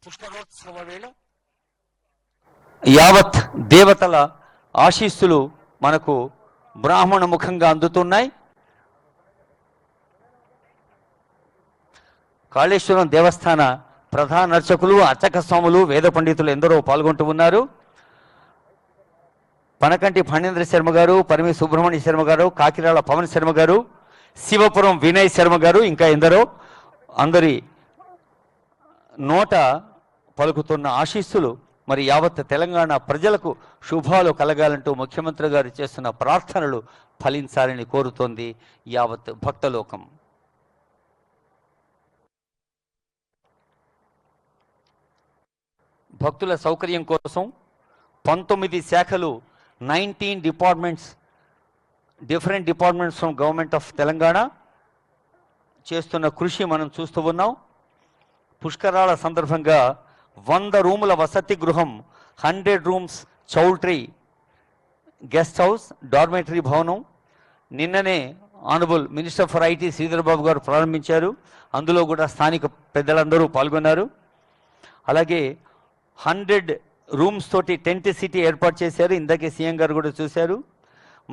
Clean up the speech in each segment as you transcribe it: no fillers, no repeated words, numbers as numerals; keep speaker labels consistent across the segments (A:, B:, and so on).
A: పుష్కరోత్సవ వేళ యావత్ దేవతల ఆశీస్సులు మనకు బ్రాహ్మణ ముఖంగా అందుతున్నాయి. కాళేశ్వరం దేవస్థాన ప్రధాన అర్చకులు, అర్చక స్వాములు, వేద పండితులు ఎందరో పాల్గొంటూ ఉన్నారు. పనకంటి ఫణీంద్ర శర్మ గారు, పరిమి సుబ్రహ్మణ్య శర్మ గారు, కాకిరాల పవన్ శర్మ గారు, శివపురం వినయ్ శర్మ గారు, ఇంకా ఎందరో అందరి నోట పలుకుతున్న ఆశీస్సులు మరి యావత్ తెలంగాణ ప్రజలకు శుభాలు కలగాలంటూ ముఖ్యమంత్రి గారు చేస్తున్న ప్రార్థనలు ఫలించాలని కోరుతోంది యావత్ భక్తలోకం. భక్తుల సౌకర్యం కోసం 19 శాఖలు, 19 departments, different departments from government of Telangana చేస్తున్న కృషి మనం చూస్తూ ఉన్నాం. పుష్కరాల సందర్భంగా 100 రూముల వసతి గృహం, 100 రూమ్స్ చౌల్ట్రీ గెస్ట్ హౌస్, డార్మెటరీ భవనం నిన్ననే honourable minister for IT Sridhar Babu garu ప్రారంభించారు. అందులో కూడా స్థానిక పెద్దలందరూ పాల్గొన్నారు. అలాగే 100 రూమ్స్ తోటి టెంట్ సిటీ ఏర్పాటు చేశారు. ఇందాకే సీఎం గారు కూడా చూశారు.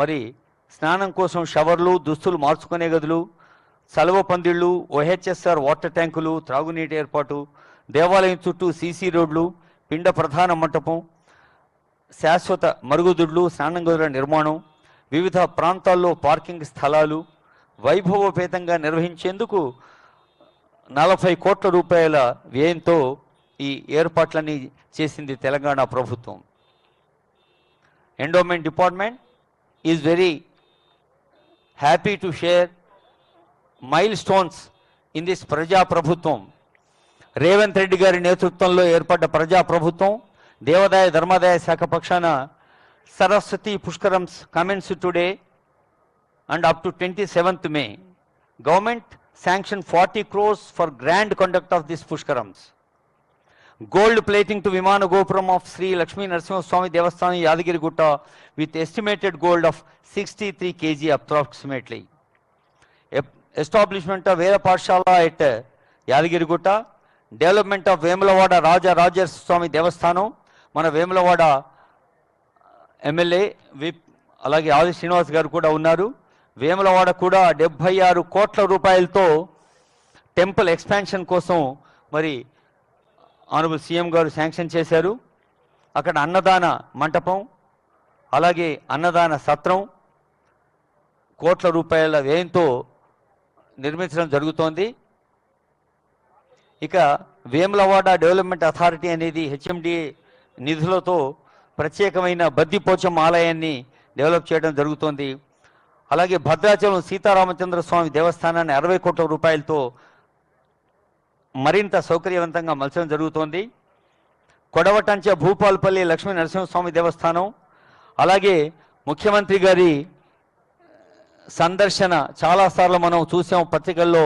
A: మరి స్నానం కోసం షవర్లు, దుస్తులు మార్చుకునే గదులు, సలవ పందిళ్ళు, OHSR వాటర్ ట్యాంకులు, త్రాగునీటి ఏర్పాటు, దేవాలయం చుట్టూ సీసీ రోడ్లు, పిండ ప్రధాన మంటపం, శాశ్వత మరుగుదొడ్లు, స్నానం గదుల నిర్మాణం, వివిధ ప్రాంతాల్లో పార్కింగ్ స్థలాలు వైభవోపేతంగా నిర్వహించేందుకు 40 కోట్ల రూపాయల వ్యయంతో ఈ ఏర్పాట్లన్నీ చేసింది తెలంగాణ ప్రభుత్వం. Endowment department is very happy to share mile stones in this ప్రజాప్రభుత్వం. రేవంత్ రెడ్డి గారి నేతృత్వంలో ఏర్పడ్డ ప్రజాప్రభుత్వం దేవాదాయ ధర్మాదాయ శాఖ పక్షాన Saraswati Pushkarams commence today and up to 27th May. Government sanctioned 40 crores for grand conduct of this pushkarams. Gold plating to Vimana Gopuram of Sri Lakshmi Narasimha Swami Devasthanam Yadagiri Gutta with estimated gold of 63 kg approximately. Establishment of Veda Pathshala at Yadagiri Gutta. Development of Vemulavada Raja Rajar Swami Devasthanam. మన Vemulawada MLA whip అలాగే ఆది శ్రీనివాస్ గారు కూడా ఉన్నారు. వేములవాడ కూడా 76 కోట్ల రూపాయలతో temple expansion కోసం మరి ఆనరబుల్ సీఎం గారు శాంక్షన్ చేశారు. అక్కడ అన్నదాన మంటపం అలాగే అన్నదాన సత్రం కోట్ల రూపాయల వ్యయంతో నిర్మించడం జరుగుతోంది. ఇక వేములవాడ డెవలప్మెంట్ అథారిటీ అనేది HMDA నిధులతో ప్రత్యేకమైన బద్దిపోచం ఆలయాన్ని డెవలప్ చేయడం జరుగుతోంది. అలాగే భద్రాచలం సీతారామచంద్ర స్వామి దేవస్థానాన్ని 60 కోట్ల రూపాయలతో మరింత సౌకర్యవంతంగా మలచడం జరుగుతోంది. కొడవటంచ భూపాల్పల్లి లక్ష్మీ నరసింహస్వామి దేవస్థానం అలాగే ముఖ్యమంత్రి గారి సందర్శన చాలాసార్లు మనం చూసాం పత్రికల్లో,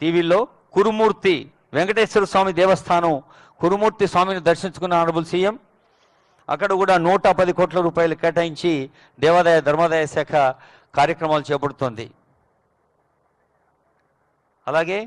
A: టీవీల్లో. కురుమూర్తి వెంకటేశ్వర స్వామి దేవస్థానం, కురుమూర్తి స్వామిని దర్శించుకున్న ఆనరబుల్ సీఎం అక్కడ కూడా 110 కోట్ల రూపాయలు కేటాయించి దేవాదాయ ధర్మాదాయ శాఖ కార్యక్రమాలు చేపడుతోంది. అలాగే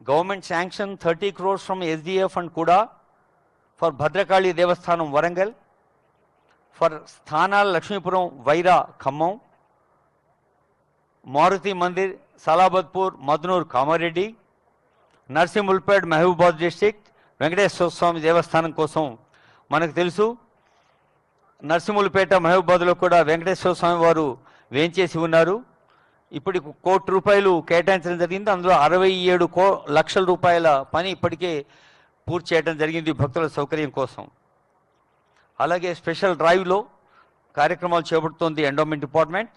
A: Government sanctioned 30 crores from SDF and Kuda for Bhadrakali Devasthanam Warangal, for Sthanal Lakshmipuram Vaira Khammam, Maruti Mandir Salabadpur Madnur Kamareddy, Narsimulped Mahbubad district Venkateswara Swami Devasthanam కోసం మనకు తెలుసు. నర్సింహులపేట మహబూబాద్లో కూడా వెంకటేశ్వర స్వామి వారు వేంచేసి ఉన్నారు. ఇప్పటికి 1 కోటి రూపాయలు కేటాయించడం జరిగింది. అందులో 67 లక్షల రూపాయల పని ఇప్పటికే పూర్తి చేయడం జరిగింది భక్తుల సౌకర్యం కోసం. అలాగే స్పెషల్ డ్రైవ్లో కార్యక్రమాలు చేపడుతోంది ఎండోమెంట్ డిపార్ట్మెంట్.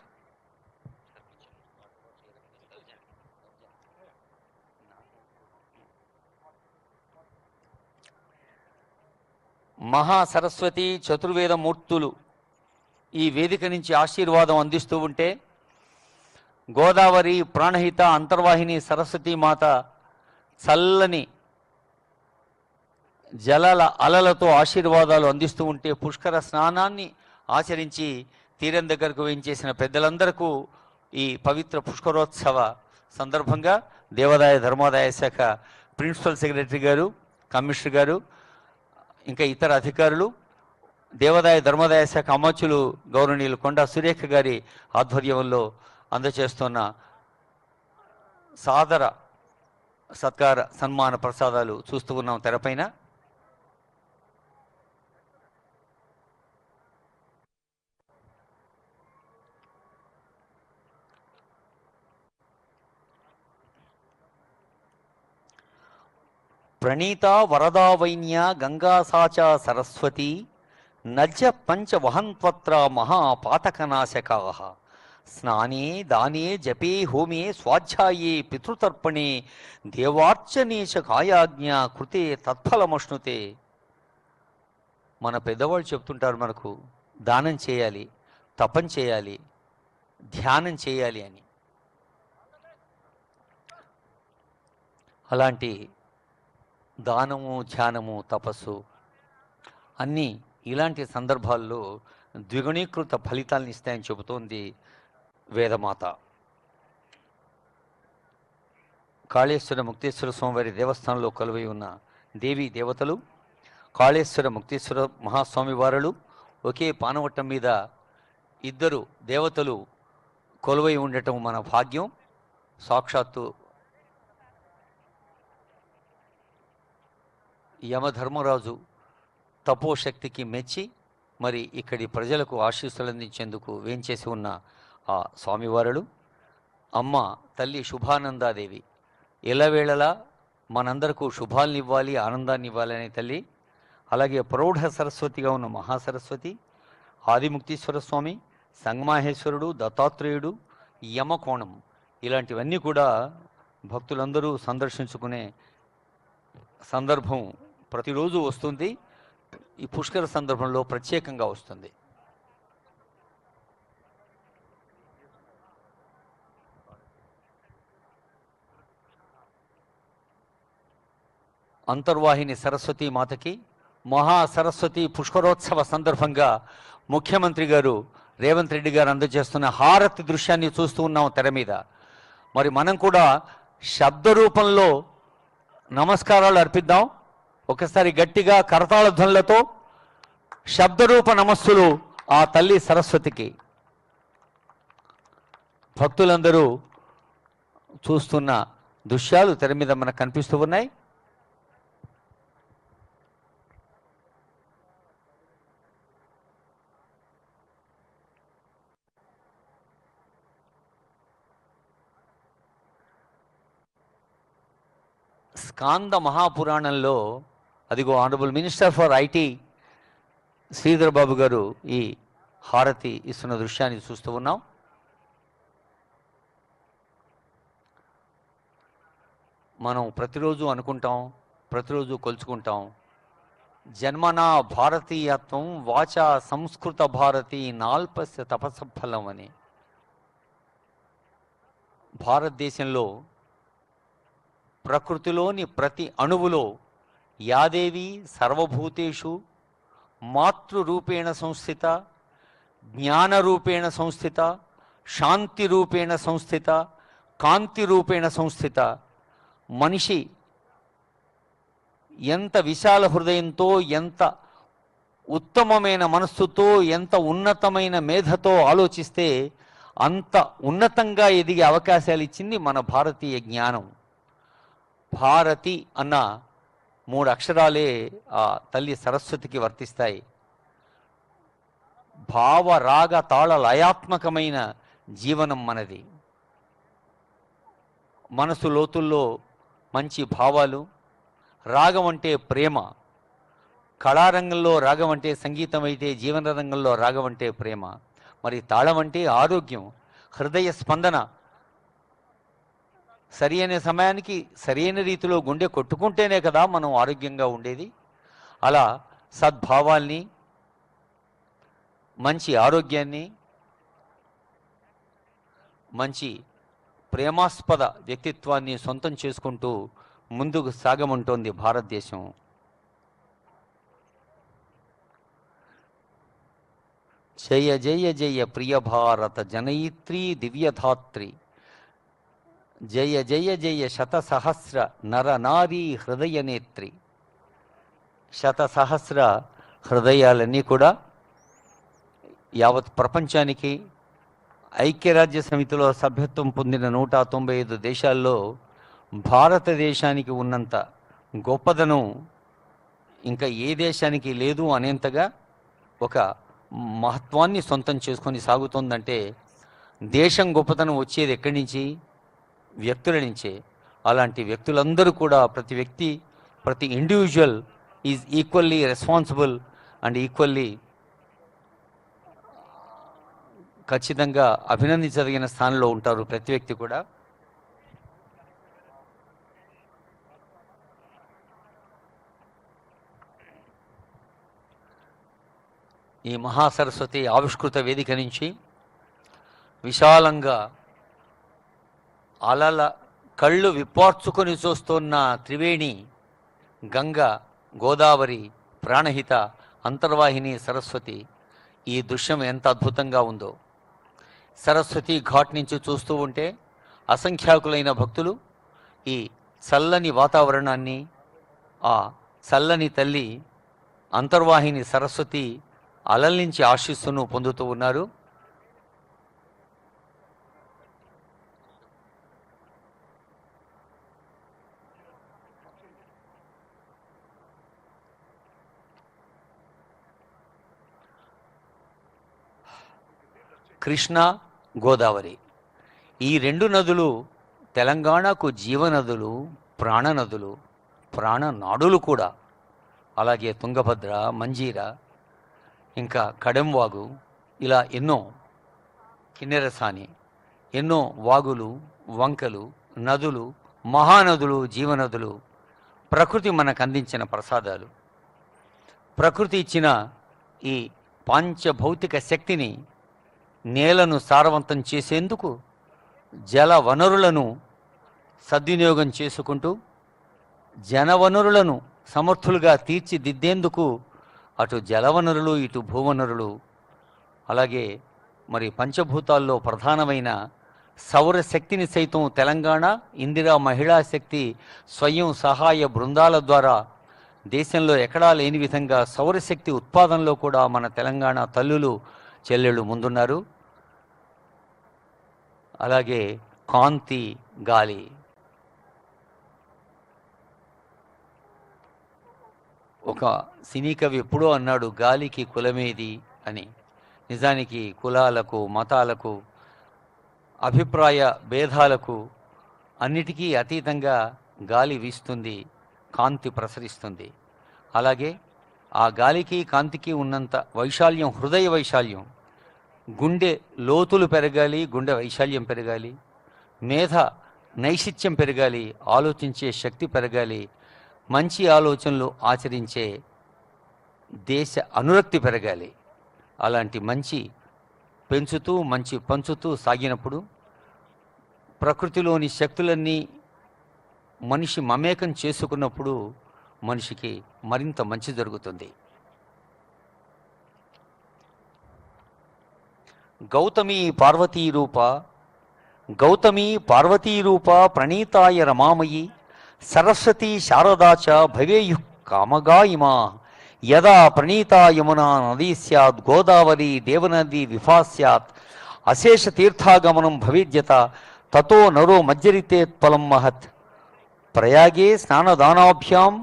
A: మహాసరస్వతి చతుర్వేద మూర్తులు ఈ వేదిక నుంచి ఆశీర్వాదం అందిస్తూ ఉంటే గోదావరి, ప్రాణహిత, అంతర్వాహిని, సరస్వతీ మాత చల్లని జలాల అలలతో ఆశీర్వాదాలు అందిస్తూ ఉంటే పుష్కర స్నానాన్ని ఆచరించి తీరం దగ్గరకు వేయించేసిన పెద్దలందరకు ఈ పవిత్ర పుష్కరోత్సవ సందర్భంగా దేవాదాయ ధర్మాదాయ శాఖ ప్రిన్సిపల్ సెక్రటరీ గారు, కమిషనర్ గారు, ఇంకా ఇతర అధికారులు, దేవాదాయ ధర్మాదాయ శాఖ అమాత్యులు గౌరవనీయులు కొండా సురేఖ గారి ఆధ్వర్యంలో అందజేస్తున్న సాదర సత్కార సన్మాన ప్రసాదాలు చూస్తూ ఉన్నాం తెరపైన. ప్రణీత వరదావైన్య గంగాసాచ సరస్వతి నజ్జ పంచవహన్త్వత్ర మహాపాతకనాశకా స్నానే దానే జపే హోమే స్వాధ్యాయే పితృతర్పణే దేవార్చనేశ కాయాజ్ఞ కృతే తత్ఫలమశ్నుతే. మన పెద్దవాళ్ళు చెప్తుంటారు మనకు దానం చేయాలి, తపం చేయాలి, ధ్యానం చేయాలి అని. అలాంటి దానము, ధ్యానము, తపస్సు అన్నీ ఇలాంటి సందర్భాల్లో ద్విగుణీకృత ఫలితాలను ఇస్తాయని చెబుతోంది వేదమాత. కాళేశ్వర ముక్తేశ్వర స్వామివారి దేవస్థానంలో కొలువై ఉన్న దేవీ దేవతలు, కాళేశ్వర ముక్తేశ్వర మహాస్వామి వారులు, ఒకే పానవట్టం మీద ఇద్దరు దేవతలు కొలువై ఉండటం మన భాగ్యం. సాక్షాత్తు యమధర్మరాజు తపోశక్తికి మెచ్చి మరి ఇక్కడి ప్రజలకు ఆశీస్సులు అందించేందుకు వేంచేసి ఉన్న ఆ స్వామివారులు, అమ్మ తల్లి శుభానందాదేవి ఎల్లవేళలా మనందరకు శుభాలను ఇవ్వాలి, ఆనందాన్ని ఇవ్వాలనే తల్లి. అలాగే ప్రౌఢ సరస్వతిగా ఉన్న మహాసరస్వతి, ఆదిముక్తీశ్వర స్వామి, సంగమాహేశ్వరుడు, దత్తాత్రేయుడు, యమకోణం ఇలాంటివన్నీ కూడా భక్తులందరూ సందర్శించుకునే సందర్భం ప్రతిరోజు వస్తుంది. ఈ పుష్కర సందర్భంలో ప్రత్యేకంగా వస్తుంది. అంతర్వాహిని సరస్వతీ మాతకి మహాసరస్వతి పుష్కరోత్సవ సందర్భంగా ముఖ్యమంత్రి గారు రేవంత్ రెడ్డి గారు అందజేస్తున్న హారతి దృశ్యాన్ని చూస్తూ ఉన్నాం తెర మీద. మరి మనం కూడా శబ్ద రూపంలో నమస్కారాలు అర్పిద్దాం. ఒకసారి గట్టిగా కరతాళ ధ్వనులతో శబ్దరూప నమస్సులు ఆ తల్లి సరస్వతికి. భక్తులందరూ చూస్తున్న దృశ్యాలు తెర మీద మనకు కనిపిస్తూ ఉన్నాయి. స్కాంద మహాపురాణంలో అదిగో honourable minister for IT Sridhar Babu garu ఈ హారతి ఇస్తున్న దృశ్యాన్ని చూస్తూ ఉన్నాం. మనం ప్రతిరోజు అనుకుంటాం, ప్రతిరోజు కొలుచుకుంటాం, జన్మనా భారతీయత్వం వాచా సంస్కృత భారతి నాల్పస్య తపసఫలం అని. భారతదేశంలో ప్రకృతిలోని ప్రతి అణువులో యాదేవి సర్వభూతేషు మాతృరూపేణ సంస్థిత, జ్ఞానరూపేణ సంస్థిత, శాంతిరూపేణ సంస్థిత, కాంతిరూపేణ సంస్థిత. మనిషి ఎంత విశాల హృదయంతో, ఎంత ఉత్తమమైన మనస్సుతో, ఎంత ఉన్నతమైన మేధతో ఆలోచిస్తే అంత ఉన్నతంగా ఎదిగే అవకాశాలు ఇచ్చింది మన భారతీయ జ్ఞానం. భారతి అన్న 3 అక్షరాలే ఆ తల్లి సరస్వతికి వర్తిస్తాయి. భావ రాగ తాళ లయాత్మకమైన జీవనం మనది. మనసు లోతుల్లో మంచి భావాలు. రాగం అంటే ప్రేమ. కళారంగంలో రాగం అంటే సంగీతం అయితే, జీవన రంగంలో రాగం అంటే ప్రేమ. మరి తాళం అంటే ఆరోగ్యం, హృదయ స్పందన. సరి అయిన సమయానికి సరైన రీతిలో గుండె కొట్టుకుంటేనే కదా మనం ఆరోగ్యంగా ఉండేది. అలా సద్భావాల్ని, మంచి ఆరోగ్యాన్ని, మంచి ప్రేమాస్పద వ్యక్తిత్వాన్ని సొంతం చేసుకుంటూ ముందుకు సాగమంటోంది భారతదేశం. జయ జయ జయ ప్రియ భారత జనయిత్రి దివ్యధాత్రి, జయ జయ జయ శతసహస్ర నర నారీ హృదయ నేత్రి. శతసహస్ర హృదయాలన్నీ కూడా యావత్ ప్రపంచానికి ఐక్యరాజ్య సమితిలో సభ్యత్వం పొందిన 195 దేశాల్లో భారతదేశానికి ఉన్నంత గొప్పదనం ఇంకా ఏ దేశానికి లేదు అనేంతగా ఒక మహత్వాన్ని సొంతం చేసుకొని సాగుతోందంటే దేశం గొప్పతనం వచ్చేది ఎక్కడి నుంచి? వ్యక్తుల నుంచే. అలాంటి వ్యక్తులందరూ కూడా ప్రతి వ్యక్తి, ప్రతి individual is equally responsible and equally ఖచ్చితంగా అభినందించదగిన స్థానంలో ఉంటారు ప్రతి వ్యక్తి కూడా. ఈ మహాసరస్వతి ఆవిష్కృత వేదిక నుంచి విశాలంగా అలల కళ్ళు విప్పార్చుకొని చూస్తున్న త్రివేణి, గంగ, గోదావరి, ప్రాణహిత, అంతర్వాహిని సరస్వతి. ఈ దృశ్యం ఎంత అద్భుతంగా ఉందో. సరస్వతి ఘాట్ నుంచి చూస్తూ ఉంటే అసంఖ్యాకులైన భక్తులు ఈ చల్లని వాతావరణాన్ని, ఆ చల్లని తల్లి అంతర్వాహిని సరస్వతి అలల నుంచి ఆశీస్సును పొందుతూ ఉన్నారు. కృష్ణ, గోదావరి ఈ రెండు నదులు తెలంగాణకు జీవనదులు, ప్రాణనదులు, ప్రాణనాడులు కూడా. అలాగే తుంగభద్ర, మంజీర, ఇంకా కడెంవాగు, ఇలా ఎన్నో, కిన్నెరసాని, ఎన్నో వాగులు, వంకలు, నదులు, మహానదులు, జీవనదులు ప్రకృతి మనకు అందించిన ప్రసాదాలు. ప్రకృతి ఇచ్చిన ఈ పాంచభౌతిక శక్తిని, నేలను సారవంతం చేసేందుకు జల వనరులను సద్వినియోగం చేసుకుంటూ జనవనరులను సమర్థులుగా తీర్చిదిద్దేందుకు అటు జలవనరులు, ఇటు భూవనరులు, అలాగే మరి పంచభూతాల్లో ప్రధానమైన సౌరశక్తిని సైతం తెలంగాణ ఇందిరా మహిళా శక్తి స్వయం సహాయ బృందాల ద్వారా దేశంలో ఎక్కడా లేని విధంగా సౌరశక్తి ఉత్పాదనలో కూడా మన తెలంగాణ తల్లులు, చెల్లెళ్ళు ముందున్నారు. అలాగే కాంతి, గాలి. ఒక సినీ కవి ఎప్పుడో అన్నాడు, గాలికి కులమేది అని. నిజానికి కులాలకు, మతాలకు, అభిప్రాయ భేదాలకు అన్నిటికీ అతీతంగా గాలి వీస్తుంది, కాంతి ప్రసరిస్తుంది. అలాగే ఆ గాలికి, కాంతికి ఉన్నంత వైశాల్యం, హృదయ వైశాల్యం, గుండె లోతులు పెరగాలి, గుండె వైశాల్యం పెరగాలి, మేధ నైశిత్యం పెరగాలి, ఆలోచించే శక్తి పెరగాలి, మంచి ఆలోచనలు ఆచరించే దేశ అనురక్తి పెరగాలి. అలాంటి మంచి పెంచుతూ, మంచి పంచుతూ సాగినప్పుడు ప్రకృతిలోని శక్తులన్నీ మనిషి మమేకం చేసుకున్నప్పుడు మనిషికి మరింత మంచి జరుగుతుంది. గౌతమీ పార్వతీరూప, గౌతమీ పార్వతీరూప ప్రణీతాయ రమామయి సరస్వతీ శారదాచ భవేయు కామగా ఇమా. యదా ప్రణీతా యమునా నదీ స్యాత్ గోదావరి దేవనదీ విఫా స్యాత్ అశేష తీర్థాగమనం భవేద్యత తతో నరో మజ్జరితేత్ఫలం మహత్. ప్రయాగే స్నానదానాభ్యాం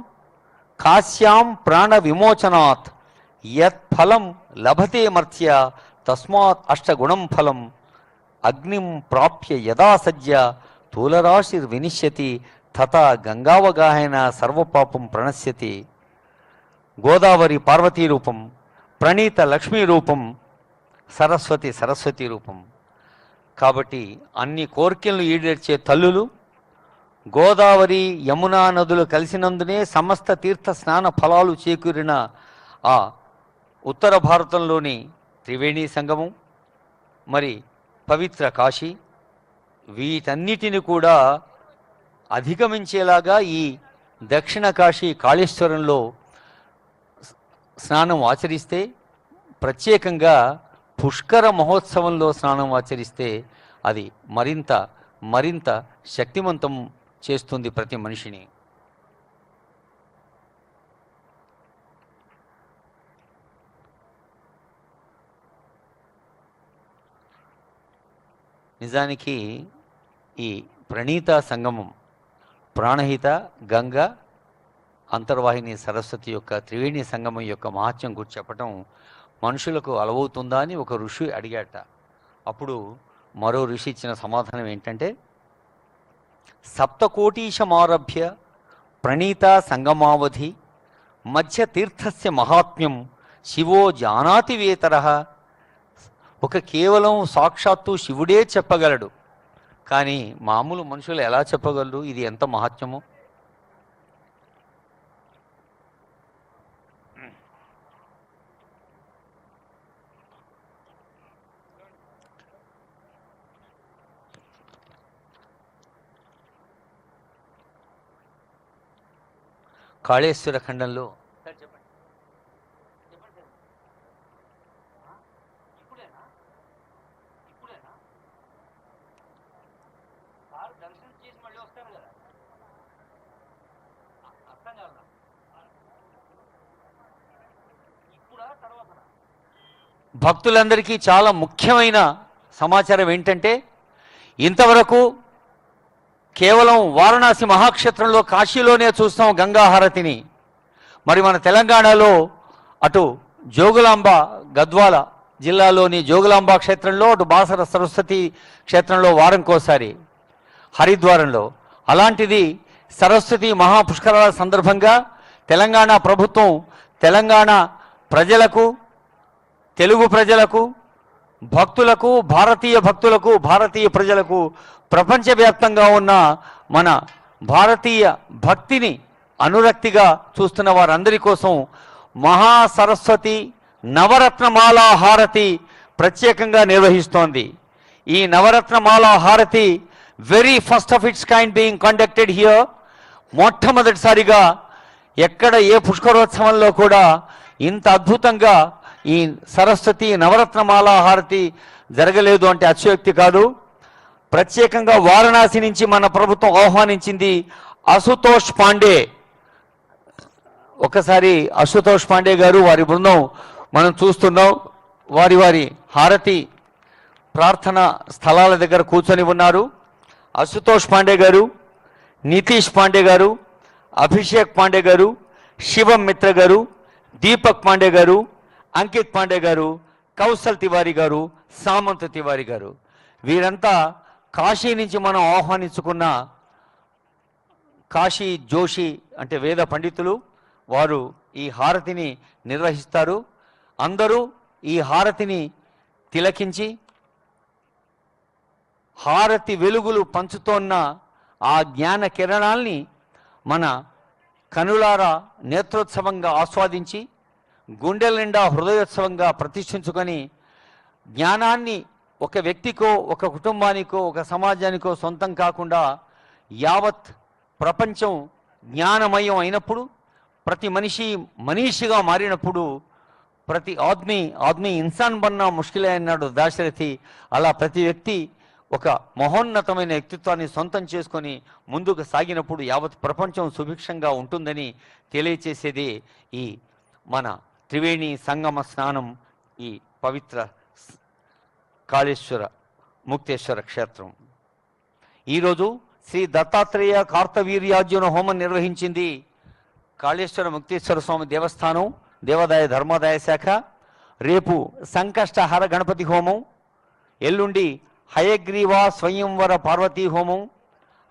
A: కాశ్యాం ప్రాణ విమోచనాత్ యత్ ఫలం లభతే మర్త్య తస్మాత్ అష్టగుణం ఫలం. అగ్నిం ప్రాప్య యదా సజ్జ తూలరాశిర్వినిశ్యతి తథా గంగావగాహన సర్వపాపం ప్రణశ్యతి. గోదావరి పార్వతీ రూపం, ప్రణీత లక్ష్మీ రూపం, సరస్వతి సరస్వతి రూపం. కాబట్టి అన్ని కోరికలను ఈడేర్చే తల్లులు గోదావరి, యమునా నదులు కలిసినందునే సమస్త తీర్థ స్నాన ఫలాలు చేకూరిన ఆ ఉత్తర భారతంలోని త్రివేణి సంగమం, మరి పవిత్ర కాశీ, వీటన్నిటిని కూడా అధిగమించేలాగా ఈ దక్షిణ కాశీ కాళేశ్వరంలో స్నానం ఆచరిస్తే, ప్రత్యేకంగా పుష్కర మహోత్సవంలో స్నానం ఆచరిస్తే అది మరింత మరింత శక్తివంతం చేస్తుంది ప్రతి మనిషిని. నిజానికి ఈ ప్రణీత సంగమం ప్రాణహిత గంగ అంతర్వాహిని సరస్వతి యొక్క త్రివేణి సంగమం యొక్క మహత్యం గురించి చెప్పటం మనుషులకు అలవవుతుందా అని ఒక ఋషి అడిగాట. అప్పుడు మరో ఋషి ఇచ్చిన సమాధానం ఏంటంటే, సప్తకోటీశమారభ్య ప్రణీత సంగమావధి మధ్య తీర్థస్య మహాత్మ్యం శివో జానాతి వేతరః. ఒక కేవలం సాక్షాత్తు శివుడే చెప్పగలడు, కానీ మామూలు మనుషులు ఎలా చెప్పగలరు ఇది ఎంత మహాత్మ్యమో. కాళేశ్వర ఖండంలో భక్తులందరికీ చాలా ముఖ్యమైన సమాచారం ఏంటంటే, ఇంతవరకు కేవలం వారణాసి మహాక్షేత్రంలో కాశీలోనే చూస్తాం గంగాహారతిని. మరి మన తెలంగాణలో అటు జోగులాంబ గద్వాల జిల్లాలోని జోగులాంబ క్షేత్రంలో, అటు బాసర సరస్వతి క్షేత్రంలో వారంకోసారి, హరిద్వారంలో. అలాంటిది సరస్వతి మహాపుష్కరాల సందర్భంగా తెలంగాణ ప్రభుత్వం తెలంగాణ ప్రజలకు, తెలుగు ప్రజలకు, భక్తులకు, భారతీయ భక్తులకు, భారతీయ ప్రజలకు, ప్రపంచవ్యాప్తంగా ఉన్న మన భారతీయ భక్తిని అనురక్తిగా చూస్తున్న వారందరి కోసం మహాసరస్వతి నవరత్నమాల హారతి ప్రత్యేకంగా నిర్వహిస్తోంది. ఈ నవరత్నమాల హారతి very first of it's kind being conducted here. మొట్టమొదటిసారిగా ఎక్కడ ఏ పుష్కరోత్సవంలో కూడా ఇంత అద్భుతంగా ఈ సరస్వతి నవరత్నమాల హారతి జరగలేదు అంటే అతిశయోక్తి కాదు. ప్రత్యేకంగా వారణాసి నుంచి మన ప్రభుత్వం ఆహ్వానించింది అశుతోష్ పాండే. ఒకసారి అశుతోష్ పాండే గారు, వారి బృందం మనం చూస్తున్నాం. వారి వారి హారతి ప్రార్థన స్థలాల దగ్గర కూర్చొని ఉన్నారు. అశుతోష్ పాండే గారు, నితీష్ పాండే గారు, అభిషేక్ పాండే గారు, శివం మిత్ర గారు, దీపక్ పాండే గారు, అంకిత్ పాండే గారు, కౌశల్ తివారీ గారు, సామంత్ తివారీ గారు, వీరంతా కాశీ నుంచి మనం ఆహ్వానించుకున్న కాశీ జోషి అంటే వేద పండితులు. వారు ఈ హారతిని నిర్వహిస్తారు. అందరూ ఈ హారతిని తిలకించి హారతి వెలుగులు పంచుతోన్న ఆ జ్ఞాన కిరణాల్ని మన కనులారా నేత్రోత్సవంగా ఆస్వాదించి, గుండెల నిండా హృదయోత్సవంగా ప్రతిష్ఠించుకొని, జ్ఞానాన్ని ఒక వ్యక్తికో, ఒక కుటుంబానికో, ఒక సమాజానికో సొంతం కాకుండా యావత్ ప్రపంచం జ్ఞానమయం అయినప్పుడు, ప్రతి మనిషి మనీషిగా మారినప్పుడు, ప్రతి ఆద్మీ ఇన్సాన్ బన్నా ముష్కిలే అన్నాడు దాశరథి. అలా ప్రతి వ్యక్తి ఒక మహోన్నతమైన వ్యక్తిత్వాన్ని సొంతం చేసుకొని ముందుకు సాగినప్పుడు యావత్ ప్రపంచం సుభిక్షంగా ఉంటుందని తెలియచేసేది ఈ మన త్రివేణి సంగమ స్నానం, ఈ పవిత్ర కాళేశ్వర ముక్తేశ్వర క్షేత్రం. ఈరోజు శ్రీ దత్తాత్రేయ కార్తవీర్యార్జున హోమం నిర్వహించింది కాళేశ్వర ముక్తేశ్వర స్వామి దేవస్థానం, దేవాదాయ ధర్మాదాయ శాఖ. రేపు సంకష్టహర గణపతి హోమం, ఎల్లుండి హయగ్రీవ స్వయంవర పార్వతీ హోమం,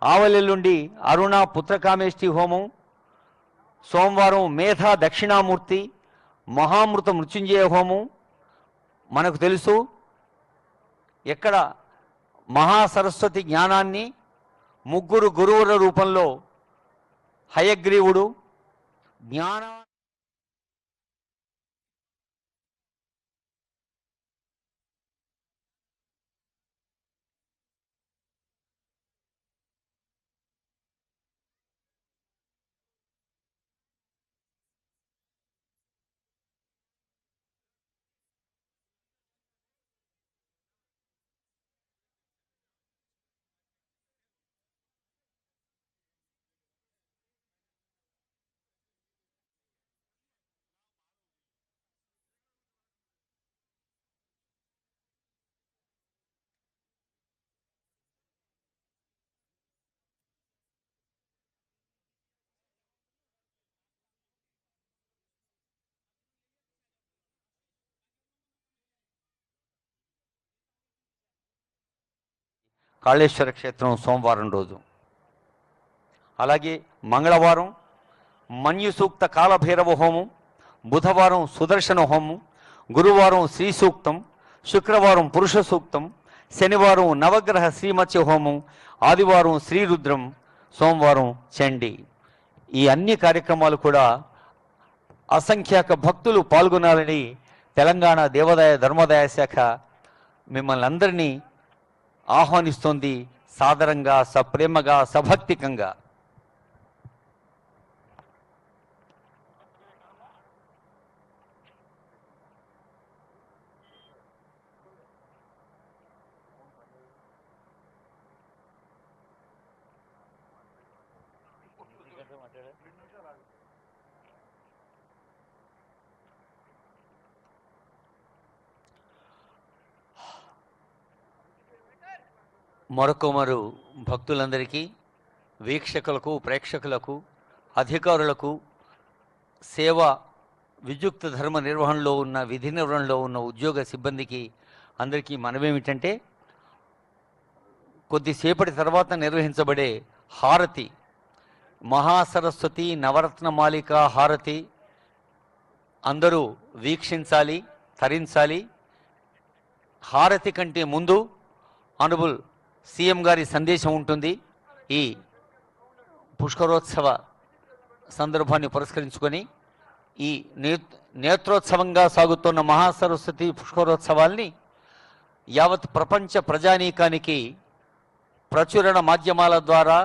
A: ఆవలెల్లుండి అరుణ పుత్రకామేష్టి హోమం, సోమవారం మేధా దక్షిణామూర్తి మహామృత మృత్యుంజయ హోమం. మనకు తెలుసు ఎక్కడ మహాసరస్వతి జ్ఞానాన్ని ముగ్గురు గురువుల రూపంలో హయగ్రీవుడు జ్ఞాన కాళేశ్వర క్షేత్రం సోమవారం రోజు. అలాగే మంగళవారం మన్యు సూక్త కాలభైరవ హోమం, బుధవారం సుదర్శన హోమం, గురువారం శ్రీ సూక్తం, శుక్రవారం పురుష సూక్తం, శనివారం నవగ్రహ శ్రీమత్స్య హోమం, ఆదివారం శ్రీరుద్రం, సోమవారం చండీ. ఈ అన్ని కార్యక్రమాలు కూడా అసంఖ్యాక భక్తులు పాల్గొనాలని తెలంగాణ దేవాదాయ ధర్మాదాయ శాఖ మిమ్మల్ని అందరినీ ఆహ్వానిస్తోంది, సాదరంగా, సప్రేమగా, సభక్తికంగా. మరొకమారు భక్తులందరికీ, వీక్షకులకు, ప్రేక్షకులకు, అధికారులకు, సేవ విద్యుక్త ధర్మ నిర్వహణలో ఉన్న, విధి నిర్వహణలో ఉన్న ఉద్యోగ సిబ్బందికి అందరికీ మనమేమిటంటే, కొద్దిసేపటి తర్వాత నిర్వహించబడే హారతి, మహాసరస్వతి నవరత్న మాలిక హారతి అందరూ వీక్షించాలి, తరించాలి. హారతి కంటే ముందు ఆనరబుల్ సీఎం గారి సందేశం ఉంటుంది. ఈ పుష్కరోత్సవ సందర్భాన్ని పురస్కరించుకొని ఈ నేత్రోత్సవంగా సాగుతున్న మహాసరస్వతి పుష్కరోత్సవాల్ని యావత్ ప్రపంచ ప్రజానీకానికి ప్రచురణ మాధ్యమాల ద్వారా,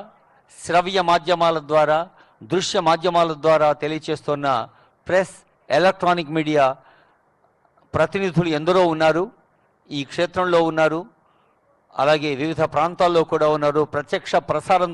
A: శ్రవ్య మాధ్యమాల ద్వారా, దృశ్య మాధ్యమాల ద్వారా తెలియచేస్తున్న ప్రెస్, ఎలక్ట్రానిక్ మీడియా ప్రతినిధులు ఎందరో ఉన్నారు, ఈ క్షేత్రంలో ఉన్నారు, అలాగే వివిధ ప్రాంతాల్లో కూడా ఉన్నారు. ప్రత్యక్ష ప్రసారం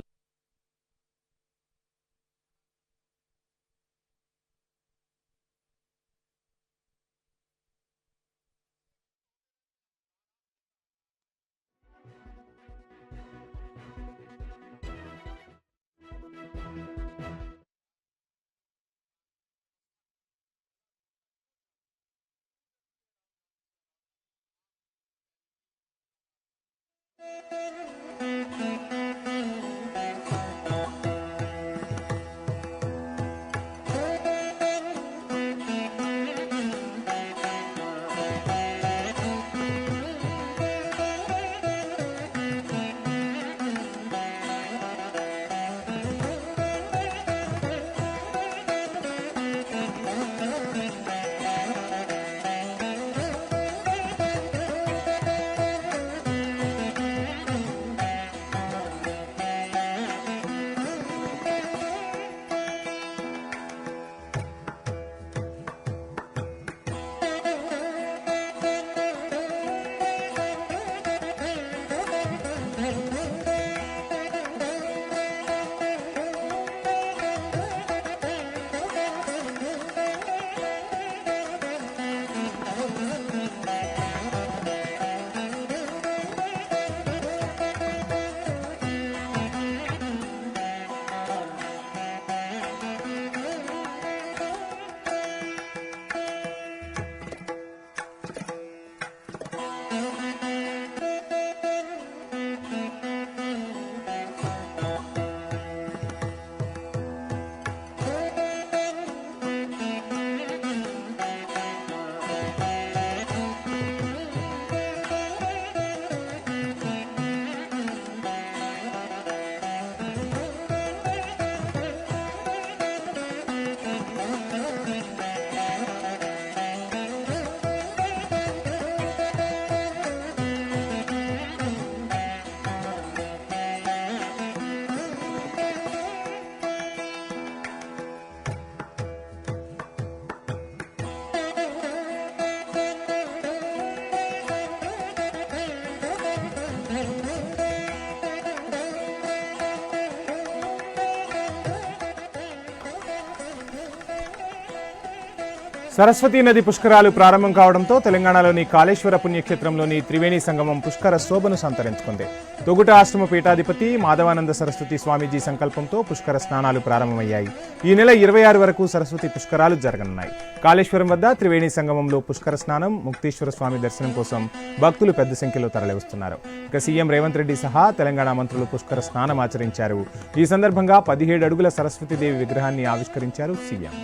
B: సరస్వతీ నది పుష్కరాలు ప్రారంభం కావడంతో తెలంగాణలోని కాళేశ్వర పుణ్యక్షేత్రంలోని త్రివేణి సంగమం పుష్కర శోభను సంతరించుకుంది. తొగుట ఆశ్రమ పీఠాధిపతి మాధవానంద సరస్వతి స్వామీజీ సంకల్పంతో పుష్కర స్నానాలు ప్రారంభమయ్యాయి. ఈ నెల 26 వరకు సరస్వతి పుష్కరాలు జరగనున్నాయి. కాళేశ్వరం వద్ద త్రివేణి సంగమంలో పుష్కర స్నానం, ముక్తీశ్వర స్వామి దర్శనం కోసం భక్తులు పెద్ద సంఖ్యలో తరలివస్తున్నారు. ఇక సీఎం రేవంత్ రెడ్డి సహా తెలంగాణ మంత్రులు పుష్కర స్నానం ఆచరించారు. ఈ సందర్భంగా 17 అడుగుల సరస్వతీదేవి విగ్రహాన్ని ఆవిష్కరించారు సీఎం.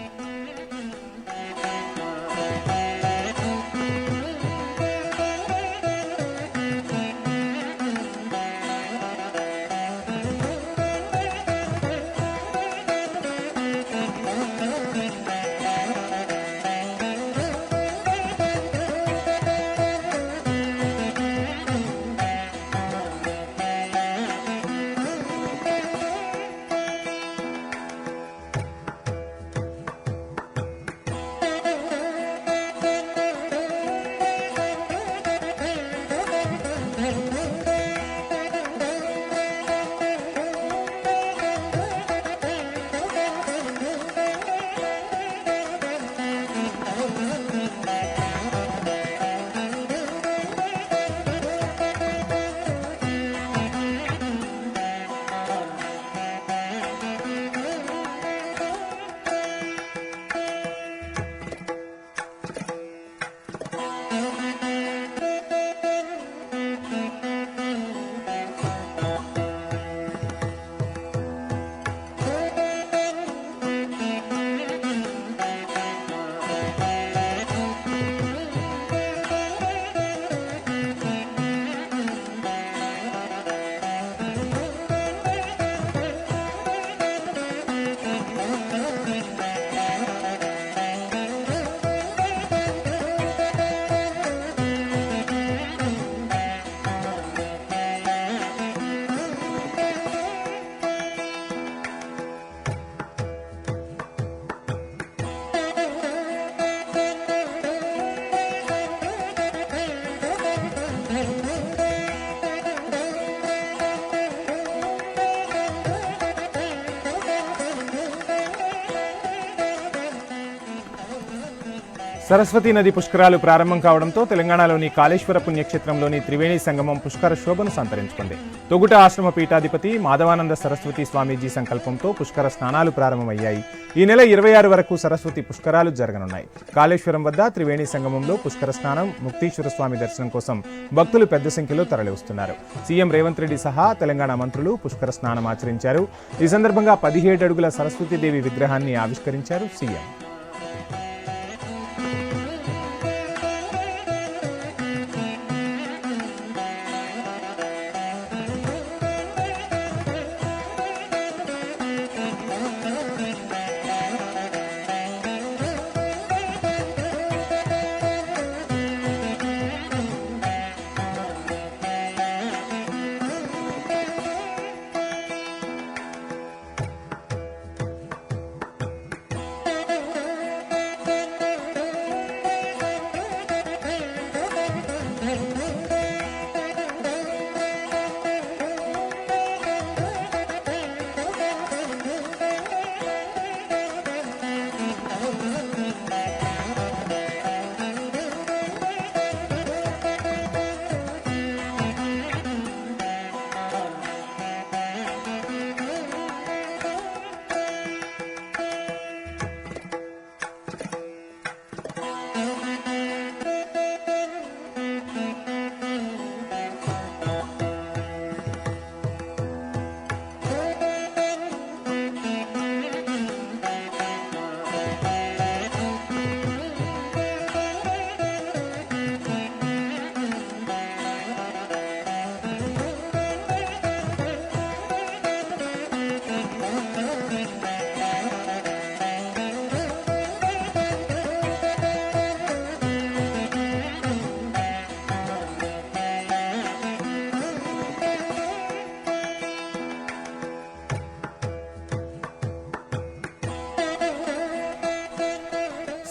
B: సరస్వతీ నది పుష్కరాలు ప్రారంభం కావడంతో తెలంగాణలోని కాళేశ్వర పుణ్యక్షేత్రంలోని త్రివేణి సంగమం పుష్కర శోభను సంతరించుకుంది. తొగుట ఆశ్రమ పీఠాధిపతి మాధవానంద సరస్వతి స్వామీజీ సంకల్పంతో పుష్కర స్నానాలు ప్రారంభమయ్యాయి. ఈ నెల 26 వరకు సరస్వతి పుష్కరాలు జరగనున్నాయి. కాళేశ్వరం వద్ద త్రివేణి సంగమంలో పుష్కర స్నానం, ముక్తీశ్వర స్వామి దర్శనం కోసం భక్తులు పెద్ద సంఖ్యలో తరలివస్తున్నారు. సీఎం రేవంత్ రెడ్డి సహా తెలంగాణ మంత్రులు పుష్కర స్నానం ఆచరించారు. ఈ సందర్భంగా 17 అడుగుల సరస్వతీదేవి విగ్రహాన్ని ఆవిష్కరించారు సీఎం.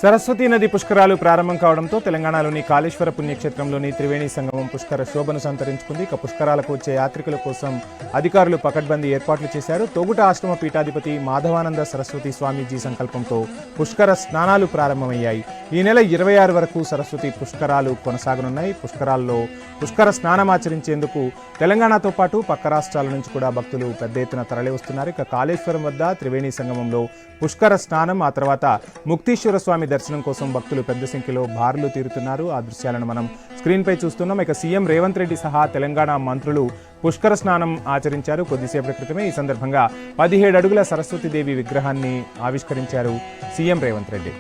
B: సరస్వతీ నది పుష్కరాలు ప్రారంభం కావడంతో తెలంగాణలోని కాళేశ్వర పుణ్యక్షేత్రంలోని త్రివేణి సంగమం పుష్కర శోభను సంతరించుకుంది. ఇక పుష్కరాలకు వచ్చే యాత్రికుల కోసం అధికారులు పకడ్బందీ ఏర్పాట్లు చేశారు. తొగుట ఆశ్రమ పీఠాధిపతి మాధవానంద సరస్వతి స్వామీజీ సంకల్పంతో పుష్కర స్నానాలు ప్రారంభమయ్యాయి. ఈ నెల 26 వరకు సరస్వతి పుష్కరాలు కొనసాగనున్నాయి. పుష్కరాల్లో పుష్కర స్నానం ఆచరించేందుకు తెలంగాణతో పాటు పక్క రాష్ట్రాల నుంచి కూడా భక్తులు పెద్ద ఎత్తున తరలివస్తున్నారు. ఇక కాళేశ్వరం వద్ద త్రివేణి సంగమంలో పుష్కర స్నానం, ఆ తర్వాత ముక్తీశ్వర స్వామి దర్శనం కోసం భక్తులు పెద్ద సంఖ్యలో బారులు తీరుతున్నారు. ఆ దృశ్యాలను మనం స్క్రీన్ పై చూస్తున్నాం. ఇక సీఎం రేవంత్ రెడ్డి సహా తెలంగాణ మంత్రులు పుష్కర స్నానం ఆచరించారు. కొద్దిసేపటి క్రితమే ఈ సందర్భంగా 17 అడుగుల సరస్వతీదేవి విగ్రహాన్ని ఆవిష్కరించారు సీఎం రేవంత్ రెడ్డి.